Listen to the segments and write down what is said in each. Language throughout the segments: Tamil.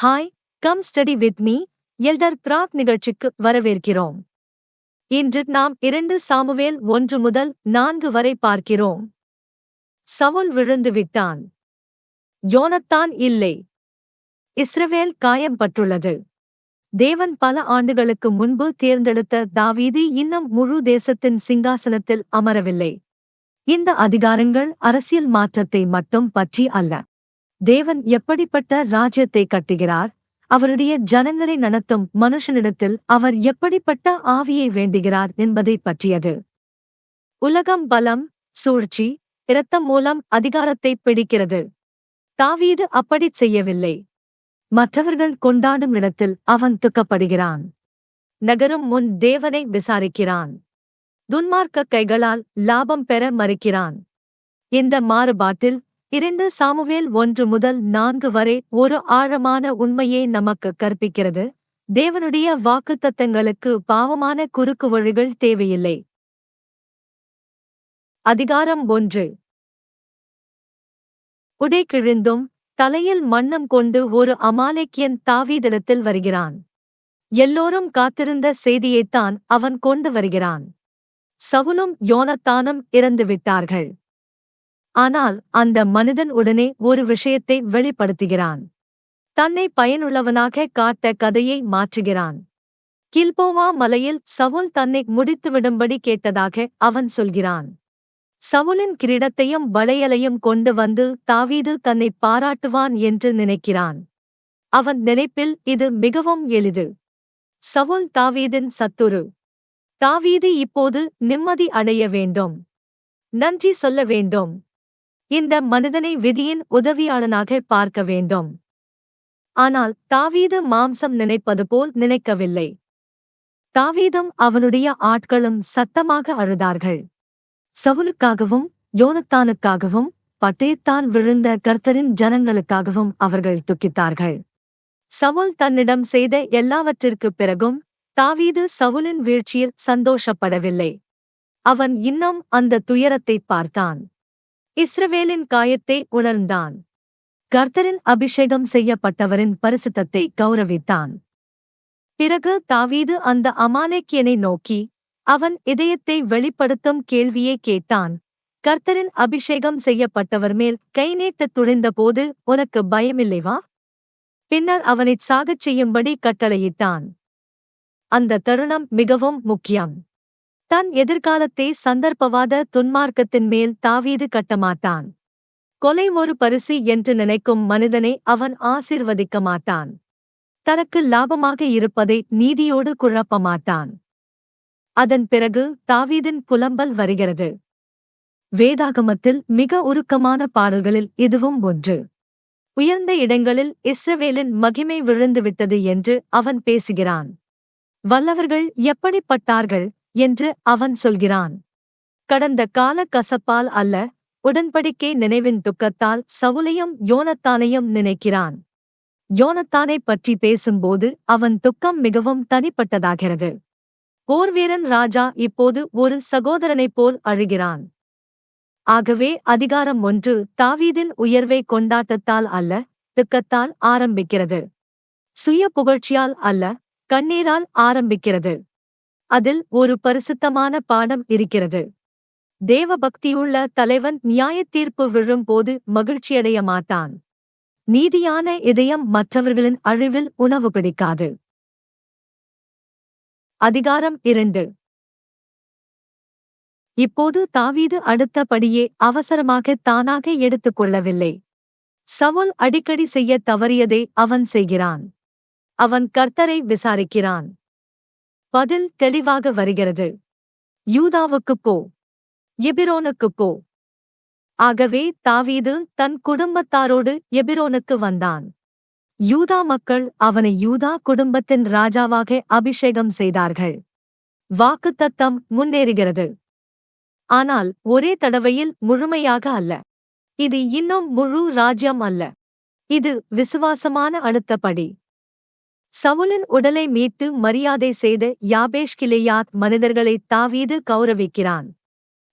Hi, come study with me elder பிராக் நிகழ்ச்சிக்கு வரவேற்கிறோம். இன்று நாம் 2 சாமுவேல் 1 முதல் 4 வரை பார்க்கிறோம். சவுல் விழுந்து விட்டான். யோனத்தான் இல்லை. இஸ்ரவேல் காயம்பட்டுள்ளது. தேவன் பல ஆண்டுகளுக்கு முன்பு தேர்ந்தெடுத்த தாவீது இன்னும் முழு தேசத்தின் சிங்காசனத்தில் அமரவில்லை. இந்த அதிகாரங்கள் அரசியல் மாற்றத்தை மட்டும் பற்றி அல்ல. தேவன் எப்படிப்பட்ட ராஜ்யத்தை கட்டுகிறார், அவருடைய ஜனங்களை நடத்தும் மனுஷனிடத்தில் அவர் எப்படிப்பட்ட ஆவியை வேண்டுகிறார் என்பதைப் பற்றியது. உலகம் பலம், சூழ்ச்சி, இரத்தம் மூலம் அதிகாரத்தைப் பிடிக்கிறது. தாவீது அப்படிச் செய்யவில்லை. மற்றவர்கள் கொண்டாடும் இடத்தில் அவன் துக்கப்படுகிறான். நகரும் முன் தேவனை விசாரிக்கிறான். துன்மார்க்க கைகளால் லாபம் பெற மறுக்கிறான். இந்த மாறுபாட்டில் 2 சாமுவேல் 1 முதல் 4 வரை ஒரு ஆழமான உண்மையை நமக்கு கற்பிக்கிறது. தேவனுடைய வாக்குத்தத்தங்களுக்கு பாவமான குறுக்கு வழிகள் தேவையில்லை. அதிகாரம் 1. உடை கிழிந்தும் தலையில் மண்ணம் கொண்டு ஒரு அமாலேக்கியன் தாவீதிடத்தில் வருகிறான். எல்லோரும் காத்திருந்த செய்தியைத்தான் அவன் கொண்டு வருகிறான். சவுலும் யோனத்தானும் இறந்துவிட்டார்கள். ஆனால் அந்த மனிதன் உடனே ஒரு விஷயத்தை வெளிப்படுத்துகிறான். தன்னை பயனுள்ளவனாக காட்ட கதையை மாற்றுகிறான். கில்போவா மலையில் சவுல் தன்னை முடித்துவிடும்படி கேட்டதாக அவன் சொல்கிறான். சவுலின் கிரீடத்தையும் வளையலையும் கொண்டு வந்து தாவீது தன்னை பாராட்டுவான் என்று நினைக்கிறான். அவன் நினைப்பில் இது மிகவும் எளிது. சவுல் தாவீதின் சத்துரு. தாவீது இப்போது நிம்மதி அடைய வேண்டும். நன்றி சொல்ல வேண்டும். இந்த மனிதனை விதியின் உதவியாளனாக பார்க்க வேண்டும். ஆனால் தாவீது மாம்சம் நினைப்பது போல் நினைக்கவில்லை. தாவீதும் அவனுடைய ஆட்களும் சத்தமாக அழுதார்கள். சவுலுக்காகவும் யோனத்தானுக்காகவும் பட்டயத்தால் விழுந்த கர்த்தரின் ஜனங்களுக்காகவும் அவர்கள் துக்கித்தார்கள். சவுல் தன்னிடம் செய்த எல்லாவற்றிற்குப் பிறகும் தாவீது சவுலின் வீழ்ச்சியில் சந்தோஷப்படவில்லை. அவன் இன்னும் அந்த துயரத்தைப் பார்த்தான். இஸ்ரவேலின் காயத்தை உணர்ந்தான். கர்த்தரின் அபிஷேகம் செய்யப்பட்டவரின் பரிசுத்தத்தை கௌரவித்தான். பிறகு தாவீது அந்த அமாலேக்கியனை நோக்கி அவன் இதயத்தை வெளிப்படுத்தும் கேள்வியை கேட்டான். கர்த்தரின் அபிஷேகம் செய்யப்பட்டவர் மேல் கை நீட்டத் துணிந்தபோது உனக்கு பயமில்லைவா? பின்னர் அவனைச் சாகச் செய்யும்படி கட்டளையிட்டான். அந்த தருணம் மிகவும் முக்கியம். தன் எதிர்காலத்தை சந்தர்ப்பவாத துன்மார்க்கத்தின் மேல் தாவீது கட்டமாட்டான். கொலை ஒரு பரிசு என்று நினைக்கும் மனிதனை அவன் ஆசீர்வதிக்க மாட்டான். தனக்கு லாபமாக இருப்பதை நீதியோடு குழப்பமாட்டான். அதன் பிறகு தாவீதின் புலம்பல் வருகிறது. வேதாகமத்தில் மிக உருக்கமான பாடல்களில் இதுவும் ஒன்று. உயர்ந்த இடங்களில் இஸ்ரவேலின் மகிமை விழுந்துவிட்டது என்று அவன் பேசுகிறான். வல்லவர்கள் எப்படிப்பட்டார்கள் என்று அவன் சொல்கிறான். கடந்த கால கசப்பால் அல்ல, உடன்படிக்கை நினைவின் துக்கத்தால் சவுலையும் யோனத்தானையும் நினைக்கிறான். யோனத்தானைப் பற்றி பேசும்போது அவன் துக்கம் மிகவும் தனிப்பட்டதாகிறது. போர்வீரன் ராஜா இப்போது ஒரு சகோதரனைப் போல் அழுகிறான். ஆகவே அதிகாரம் 1 தாவீதின் உயர்வை கொண்டாட்டத்தால் அல்ல, துக்கத்தால் ஆரம்பிக்கிறது. சுய புகழ்ச்சியால் அல்ல, கண்ணீரால் ஆரம்பிக்கிறது. அதில் ஒரு பரிசுத்தமான பாடம் இருக்கிறது. தேவபக்தியுள்ள தலைவன் நியாயத்தீர்ப்பு விழும்போது மகிழ்ச்சியடைய மாட்டான். நீதியான இதயம் மற்றவர்களின் அழிவில் உணவு பிடிக்காது. அதிகாரம் 2. இப்போது தாவீது அடுத்தபடியே அவசரமாக தானாக எடுத்துக்கொள்ளவில்லை. சவுல் அடிக்கடி செய்யத் தவறியதை அவன் செய்கிறான். அவன் கர்த்தரை விசாரிக்கிறான். பதில் தெளிவாக வருகிறது. யூதாவுக்குப் போ, எபிரோனுக்குப் போ. ஆகவே தாவீது தன் குடும்பத்தாரோடு எபிரோனுக்கு வந்தான். யூதா மக்கள் அவனை யூதா குடும்பத்தின் ராஜாவாக அபிஷேகம் செய்தார்கள். வாக்குத்தத்தம் முன்னேறுகிறது. ஆனால் ஒரே தடவையில் முழுமையாக அல்ல. இது இன்னும் முழு ராஜ்யம் அல்ல. இது விசுவாசமான அடுத்த படி. சவுலின் உடலை மீட்டு மரியாதை செய்த யாபேஷ் கிலெயாத் மனிதர்களை தாவீது கௌரவிக்கிறான்.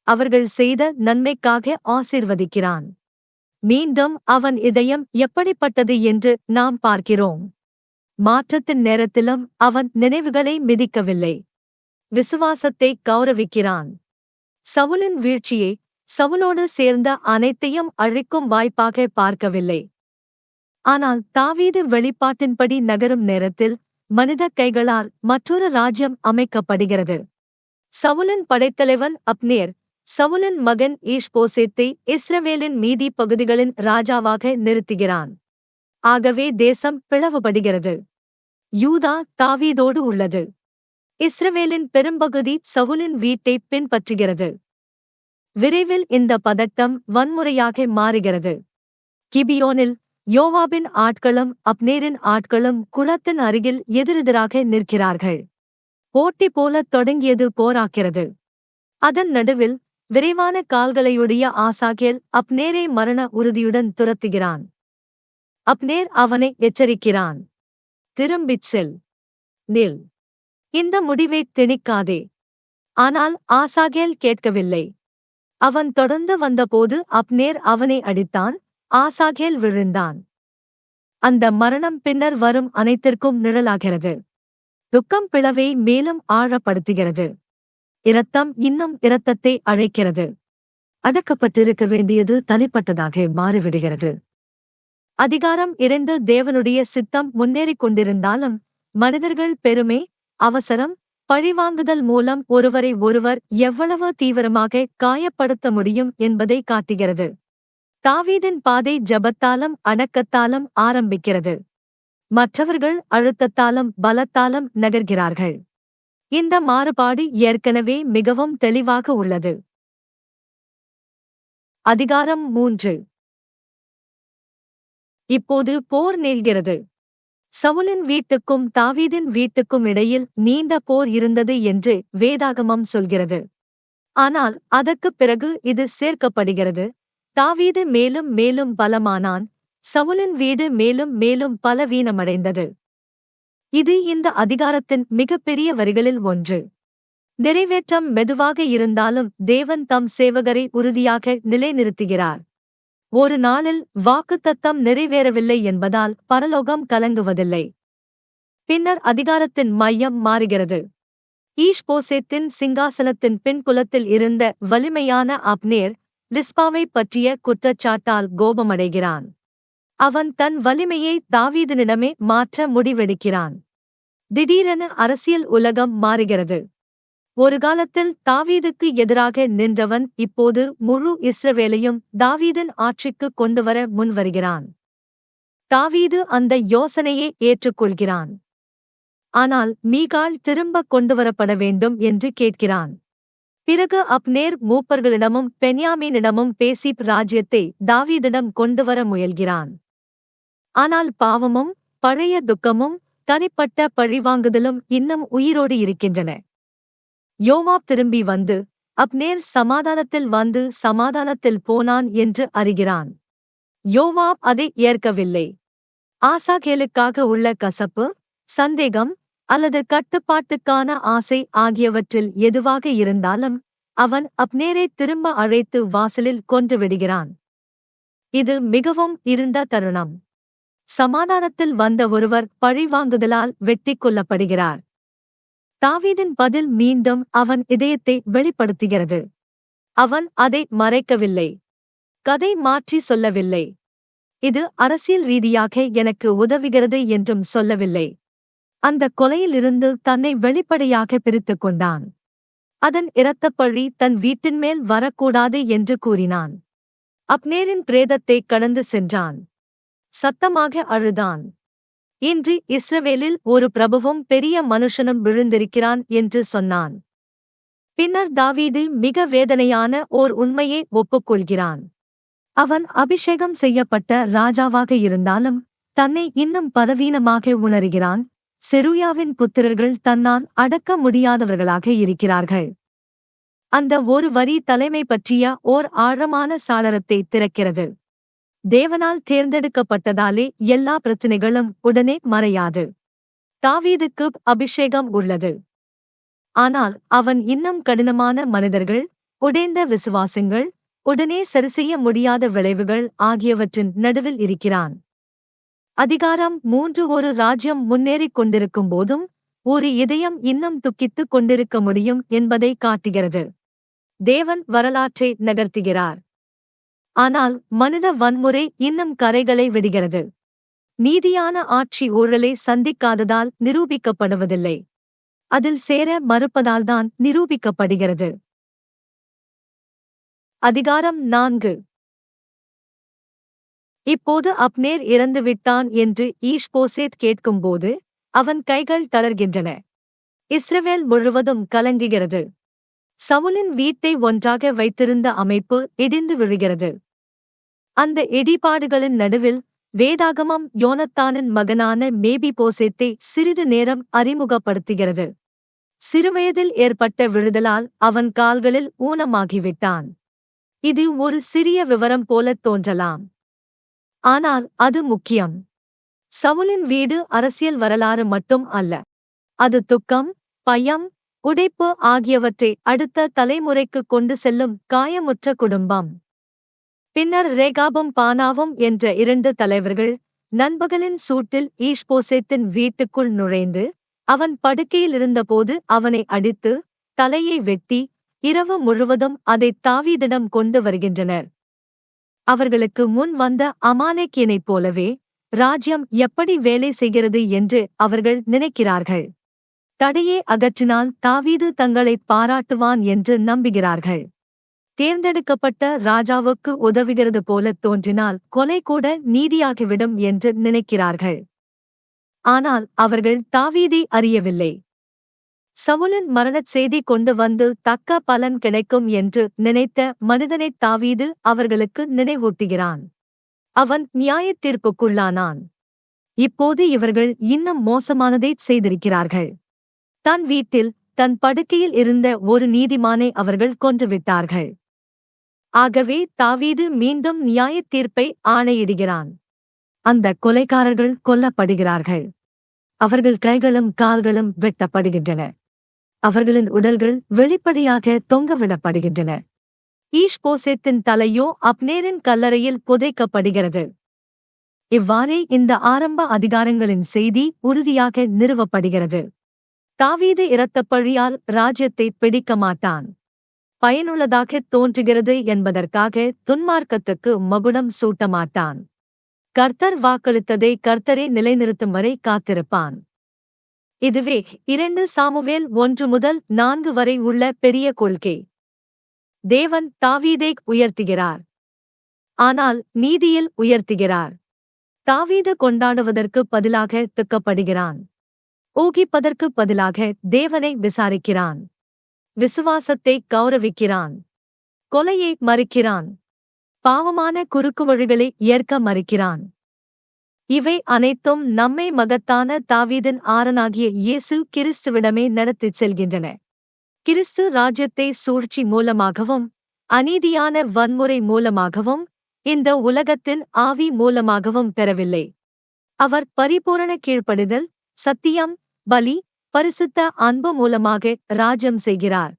அவர்கள் செய்த நன்மைக்காக ஆசீர்வதிக்கிறான். மீண்டும் அவன் இதயம் எப்படிப்பட்டது என்று நாம் பார்க்கிறோம். மாற்றத்தின் நேரத்திலும் அவன் நினைவுகளை மிதிக்கவில்லை. விசுவாசத்தை கௌரவிக்கிறான். சவுலின் வீழ்ச்சியை சவுலோடு சேர்ந்த அனைத்தையும் அழிக்கும் வாய்ப்பாக பார்க்கவில்லை. ஆனால் தாவீது வெளிப்பாட்டின்படி நகரும் நேரத்தில் மனித கைகளால் மற்றொரு ராஜ்யம் அமைக்கப்படுகிறது. சவுலின் படைத்தலைவன் அப்னேர் சவுலின் மகன் ஈஷ்போசேத்தை இஸ்ரவேலின் மீதி பகுதிகளின் ராஜாவாக நிறுத்துகிறான். ஆகவே தேசம் பிளவுபடுகிறது. யூதா தாவீதோடு உள்ளது. இஸ்ரவேலின் பெரும்பகுதி சவுலின் வீட்டை பின்பற்றுகிறது. விரைவில் இந்த பதட்டம் வன்முறையாக மாறுகிறது. கிபியோனில் யோவாபின் ஆட்களும் அப்னேரின் ஆட்களும் குளத்தின் அருகில் எதிரெதிராக நிற்கிறார்கள். போட்டி போலத் தொடங்கியது போராக்கிறது. அதன் நடுவில் விரைவான கால்களையுடைய ஆசாகேல் அப்னேரை மரண உறுதியுடன் துரத்துகிறான். அப்னேர் அவனை எச்சரிக்கிறான். திரும்பிச் செல். நில். இந்த முடிவைத் திணிக்காதே. ஆனால் ஆசாகேல் கேட்கவில்லை. அவன் தொடர்ந்து வந்தபோது அப்னேர் அவனை அடித்தான். ஆசாகேல் விழுந்தான். அந்த மரணம் பின்னர் வரும் அனைத்திற்கும் நிழலாகிறது. துக்கம் பிளவை மேலும் ஆழப்படுத்துகிறது. இரத்தம் இன்னும் இரத்தத்தை அழைக்கிறது. அடக்கப்பட்டிருக்க வேண்டியது தனிப்பட்டதாக மாறிவிடுகிறது. அதிகாரம் 2 தேவனுடைய சித்தம் முன்னேறிக் கொண்டிருந்தாலும் மனிதர்கள் பெருமை, அவசரம், பழிவாங்குதல் மூலம் ஒருவரை ஒருவர் எவ்வளவு தீவிரமாக காயப்படுத்த முடியும் என்பதை காட்டுகிறது. தாவீதின் பாதை ஜெபத்தாலும் அடக்கத்தாலும் ஆரம்பிக்கிறது. மற்றவர்கள் அழுத்தத்தாலும் பலத்தாலும் நகர்கிறார்கள். இந்த மாறுபாடு ஏற்கனவே மிகவும் தெளிவாக உள்ளது. அதிகாரம் 3. இப்போது போர் நீள்கிறது. சவுலின் வீட்டுக்கும் தாவீதின் வீட்டுக்கும் இடையில் நீண்ட போர் இருந்தது என்று வேதாகமம் சொல்கிறது. ஆனால் அதற்குப் பிறகு இது சேர்க்கப்படுகிறது. தாவீது மேலும் மேலும் பலமானான். சவுலின் வீடு மேலும் மேலும் பலவீனமடைந்தது. இது இந்த அதிகாரத்தின் மிகப்பெரிய வரிகளில் ஒன்று. நிறைவேற்றம் மெதுவாக இருந்தாலும் தேவன் தம் சேவகரை உறுதியாக நிலைநிறுத்துகிறார். ஒரு நாளில் வாக்குத்தத்தம் நிறைவேறவில்லை என்பதால் பரலோகம் கலங்குவதில்லை. பின்னர் அதிகாரத்தின் மையம் மாறுகிறது. ஈஷ்போசேத்தின் சிங்காசனத்தின் பின்புலத்தில் இருந்த வலிமையான அப்னேர் லிஸ்பாவைப் பற்றிய குற்றச்சாட்டால் கோபமடைகிறான். அவன் தன் வலிமையை தாவீதினிடமே மாற்ற முடிவெடுக்கிறான். திடீரென அரசியல் உலகம் மாறுகிறது. ஒரு காலத்தில் தாவீதுக்கு எதிராக நின்றவன் இப்போது முழு இஸ்ரவேலையும் தாவீதின் ஆட்சிக்கு கொண்டுவர முன்வருகிறான். தாவீது அந்த யோசனையை ஏற்றுக்கொள்கிறான். ஆனால் மீகாள் திரும்பக் கொண்டுவரப்பட வேண்டும் என்று கேட்கிறான். பிறகு அப்னேர் மூப்பர்களிடமும் பென்யாமீனிடமும் பேசி ராஜ்யத்தை தாவீதிடம் கொண்டுவர முயல்கிறான். ஆனால் பாவமும் பழைய துக்கமும் தனிப்பட்ட பழிவாங்குதலும் இன்னும் உயிரோடு இருக்கின்றன. யோவாப் திரும்பி வந்து அப்னேர் சமாதானத்தில் வந்து சமாதானத்தில் போனான் என்று அறிகிறான். யோவாப் அதை ஏற்கவில்லை. ஆசாகேலுக்காக உள்ள கசப்பு, சந்தேகம் அல்லது கட்டுப்பாட்டுக்கான ஆசை ஆகியவற்றில் எதுவாக இருந்தாலும் அவன் அப்னேரை திரும்ப அழைத்து வாசலில் கொன்றுவிடுகிறான். இது மிகவும் இருண்ட தருணம். சமாதானத்தில் வந்த ஒருவர் பழிவாங்குதலால் வெட்டிக் கொல்லப்படுகிறார். தாவீதின் பதில் மீண்டும் அவன் இதயத்தை வெளிப்படுத்துகிறது. அவன் அதை மறைக்கவில்லை. கதை மாற்றி சொல்லவில்லை. இது அரசியல் ரீதியாக எனக்கு உதவுகிறது என்றும் சொல்லவில்லை. அந்த கொலையிலிருந்து தன்னை வெளிப்படையாக பிரித்துக் கொண்டான். அதன் இரத்தப்பழி தன் வீட்டின்மேல் வரக்கூடாது என்று கூறினான். அப்னேரின் பிரேதத்தை கடந்து சென்றான். சத்தமாக அழுதான். இன்று இஸ்ரவேலில் ஒரு பிரபுவும் பெரிய மனுஷனும் விழுந்திருக்கிறான் என்று சொன்னான். பின்னர் தாவீது மிக வேதனையான ஓர் உண்மையை ஒப்புக்கொள்கிறான். அவன் அபிஷேகம் செய்யப்பட்ட ராஜாவாக இருந்தாலும் தன்னை இன்னும் பலவீனமாக உணர்கிறான். செருயாவின் புத்திரர்கள் தன்னால் அடக்க முடியாதவர்களாக இருக்கிறார்கள். அந்த ஒரு வரி தலைமை பற்றிய ஓர் ஆழமான சாளரத்தை திறக்கிறது. தேவனால் தேர்ந்தெடுக்கப்பட்டதாலே எல்லா பிரச்சினைகளும் உடனே மறையாது. தாவீதுக்கு அபிஷேகம் உள்ளது. ஆனால் அவன் இன்னும் கடினமான மனிதர்கள், உடைந்த விசுவாசங்கள், உடனே சரிசெய்ய முடியாத விளைவுகள் ஆகியவற்றின் நடுவில் இருக்கிறான். அதிகாரம் 3 ஒரு ராஜ்யம் முன்னேறிக் கொண்டிருக்கும் போதும் ஒரு இதயம் இன்னும் துக்கித்துக் கொண்டிருக்க முடியும் என்பதை காட்டுகிறது. தேவன் வரலாற்றை நகர்த்துகிறார். ஆனால் மனித வன்முறை இன்னும் கரைகளை விடுகிறது. நீதியான ஆட்சி ஊழலை சந்திக்காததால் நிரூபிக்கப்படுவதில்லை. அதில் சேர மறுப்பதால்தான் நிரூபிக்கப்படுகிறது. அதிகாரம் 4. இப்போது அப்னேர் இறந்துவிட்டான் என்று ஈஷ்போசேத் கேட்கும்போது அவன் கைகள் தளர்கின்றன. இஸ்ரவேல் முழுவதும் கலங்குகிறது. சவுலின் வீட்டை ஒன்றாக வைத்திருந்த அமைப்பு இடிந்து விழுகிறது. அந்த இடிபாடுகளின் நடுவில் வேதாகமம் யோனத்தானின் மகனான மேபிபோசேத்தை சிறிது நேரம் அறிமுகப்படுத்துகிறது. சிறுவயதில் ஏற்பட்ட விழுதலால் அவன் கால்களில் ஊனமாகிவிட்டான். இது ஒரு சிறிய விவரம் போலத் தோன்றலாம். ஆனால் அது முக்கியம். சவுலின் வீடு அரசியல் வரலாறு மட்டும் அல்ல. அது துக்கம், பயம், உடைப்பு ஆகியவற்றை அடுத்த தலைமுறைக்கு கொண்டு செல்லும் காயமுற்ற குடும்பம். பின்னர் ரேகாபும் பானாவும் என்ற 2 தலைவர்கள் நண்பகலின் சூட்டில் ஈஷ்போசேத்தின் வீட்டுக்குள் நுழைந்து அவன் படுக்கையில் இருந்தபோது அவனை அடித்து தலையை வெட்டி இரவு முழுவதும் அதைத் தாவீதிடம் கொண்டு வருகின்றனர். அவர்களுக்கு முன் வந்த அமாலேக்கியனைப் போலவே ராஜ்யம் எப்படி வேலை செய்கிறது என்று அவர்கள் நினைக்கிறார்கள். தடையை அகற்றினால் தாவீது தங்களைப் பாராட்டுவான் என்று நம்புகிறார்கள். தேர்ந்தெடுக்கப்பட்ட ராஜாவுக்கு உதவுகிறது போலத் தோன்றினால் கொலை கூட நீதியாகிவிடும் என்று நினைக்கிறார்கள். ஆனால் அவர்கள் தாவீதை அறியவில்லை. சவுலின் மரணச் செய்தி கொண்டு வந்து தக்க பலன் கிடைக்கும் என்று நினைத்த மனிதனைத் தாவீது அவர்களுக்கு நினைவூட்டுகிறான். அவன் நியாயத்தீர்ப்புக்குள்ளானான். இப்போது இவர்கள் இன்னும் மோசமானதைச் செய்திருக்கிறார்கள். தன் வீட்டில் தன் படுக்கையில் இருந்த ஒரு நீதிமானை அவர்கள் கொன்றுவிட்டார்கள். ஆகவே தாவீது மீண்டும் நியாயத்தீர்ப்பை ஆணையிடுகிறான். அந்த கொலைகாரர்கள் கொல்லப்படுகிறார்கள். அவர்கள் கைகளும் கால்களும் வெட்டப்படுகின்றன. அவர்களின் உடல்கள் வெளிப்படையாக தொங்கவிடப்படுகின்றன. ஈஷ்போசேத்தின் தலையோ அப்னேரின் கல்லறையில் புதைக்கப்படுகிறது. இவ்வாறே இந்த ஆரம்ப அதிகாரங்களின் செய்தி உறுதியாக நிறுவப்படுகிறது. தாவீது இரத்தப்பழியால் ராஜ்யத்தை பிடிக்க மாட்டான். பயனுள்ளதாகத் தோன்றுகிறது என்பதற்காக துன்மார்க்கத்துக்கு மகுடம் சூட்டமாட்டான். கர்த்தர் வாக்களித்ததை கர்த்தரே நிலைநிறுத்தும் வரை காத்திருப்பான். இதுவே 2 சாமுவேல் 1 முதல் 4 வரை உள்ள பெரிய கொள்கை. தேவன் தாவீதை உயர்த்துகிறார். ஆனால் நீதியில் உயர்த்துகிறார். தாவீது கொண்டாடுவதற்கு பதிலாக துக்கப்படுகிறான். ஊகிப்பதற்கு பதிலாக தேவனை விசாரிக்கிறான். விசுவாசத்தை கௌரவிக்கிறான். கொலையை மறுக்கிறான். பாவமான குறுக்குவழிகளை ஏற்க மறுக்கிறான். இவை அனைத்தும் நம்மை மகத்தான தாவீதின் ஆரனாகிய இயேசு கிறிஸ்துவிடமே நடத்திச் செல்கின்றன. கிறிஸ்து ராஜ்யத்தை சூழ்ச்சி மூலமாகவும் அநீதியான வன்முறை மூலமாகவும் இந்த உலகத்தின் ஆவி மூலமாகவும் பெறவில்லை. அவர் பரிபூரண கீழ்ப்படிதல், சத்தியம், பலி, பரிசுத்த அன்பு மூலமாக ராஜ்யம் செய்கிறார்.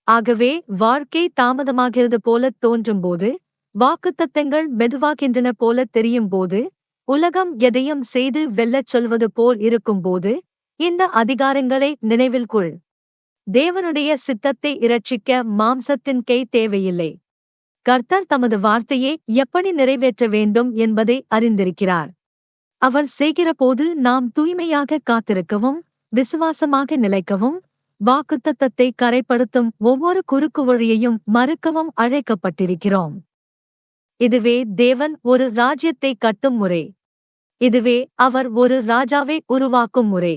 ஆகவே வாழ்க்கை தாமதமாகிறது போலத் தோன்றும்போது, வாக்குத்தத்தங்கள் மெதுவாகின்றன போலத் தெரியும்போது, உலகம் எதையும் செய்து வெல்லச் சொல்வது போல் இருக்கும்போது, இந்த அதிகாரங்களை நினைவில் கொள். தேவனுடைய சித்தத்தை இரட்சிக்க மாம்சத்தின் கை தேவையில்லை. கர்த்தர் தமது வார்த்தையை எப்படி நிறைவேற்ற வேண்டும் என்பதை அறிந்திருக்கிறார். அவர் செய்கிறபோது நாம் தூய்மையாக காத்திருக்கவும் விசுவாசமாக நிலைக்கவும் வாக்குத்தத்தத்தை கரைப்படுத்தும் ஒவ்வொரு குறுக்கு வழியையும் மறுக்கவும் அழைக்கப்பட்டிருக்கிறோம். இதுவே தேவன் ஒரு ராஜ்யத்தை கட்டும் முறை. இதுவே அவர் ஒரு ராஜாவை உருவாக்கும் முறை.